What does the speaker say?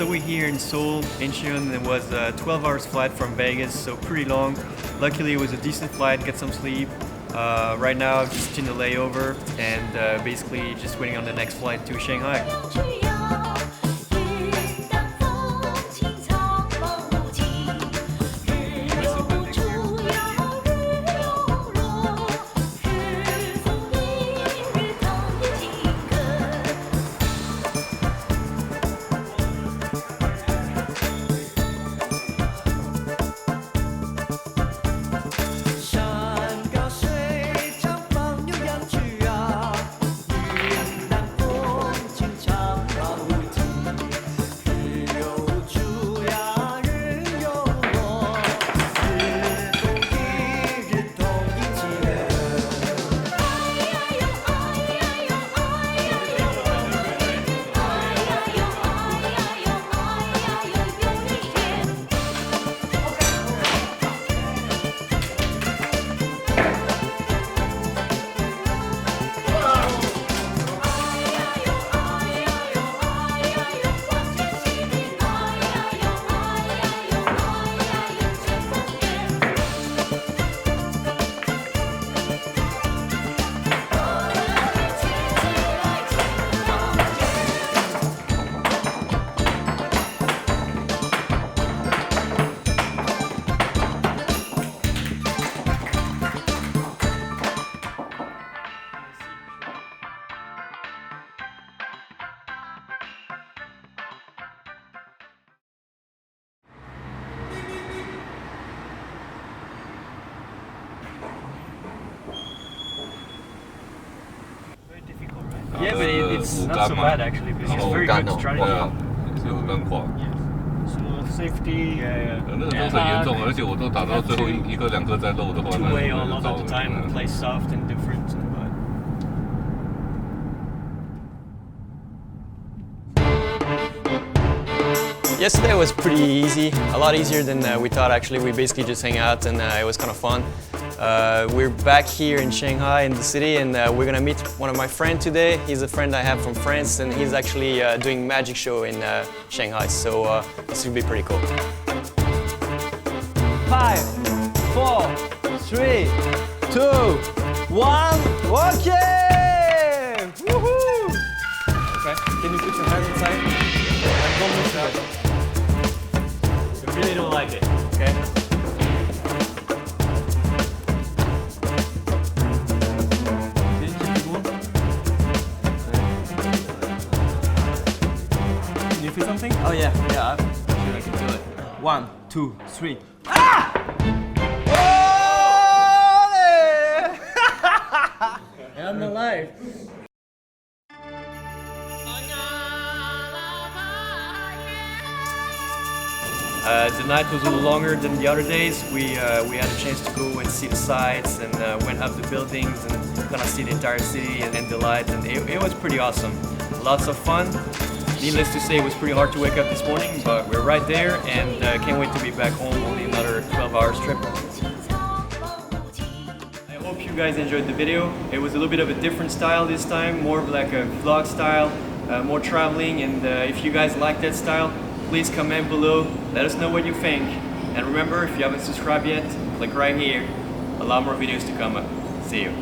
So we're here in Seoul, Incheon. It was a 12 hours flight from Vegas, so pretty long. Luckily it was a decent flight, get some sleep. Right now I'm just in the layover and basically just waiting on the next flight to Shanghai. Yeah, but it's not so bad actually because it's very good strategy. 是五杆跨。Smooth safety. Yeah. 那个都很严重，而且我都打到最后一颗两颗在漏的话， Two way all of the time, play soft and different. Yesterday was pretty easy, a lot easier than we thought actually. We basically just hang out and it was kind of fun. We're back here in Shanghai in the city and we're gonna meet one of my friends today. He's a friend I have from France and he's actually doing magic show in Shanghai, so this will be pretty cool. 5, 4, 3, 2, 1, okay! Woohoo! Okay, can you put your hands inside? And don't move that. I really don't like it, okay? Can you feel something? Oh yeah, yeah, I'm sure I can feel it. 1, 2, 3. Ah! Oh! I'm alive. The night was a little longer than the other days. We had a chance to go and see the sights and went up the buildings and kind of see the entire city and the lights, and it was pretty awesome. Lots of fun. Needless to say, it was pretty hard to wake up this morning, but we're right there and can't wait to be back home. Only another 12 hours trip. I hope you guys enjoyed the video. It was a little bit of a different style this time, more of like a vlog style, more traveling, and if you guys like that style, please comment below, let us know what you think. And remember, if you haven't subscribed yet, click right here. A lot more videos to come up. See you.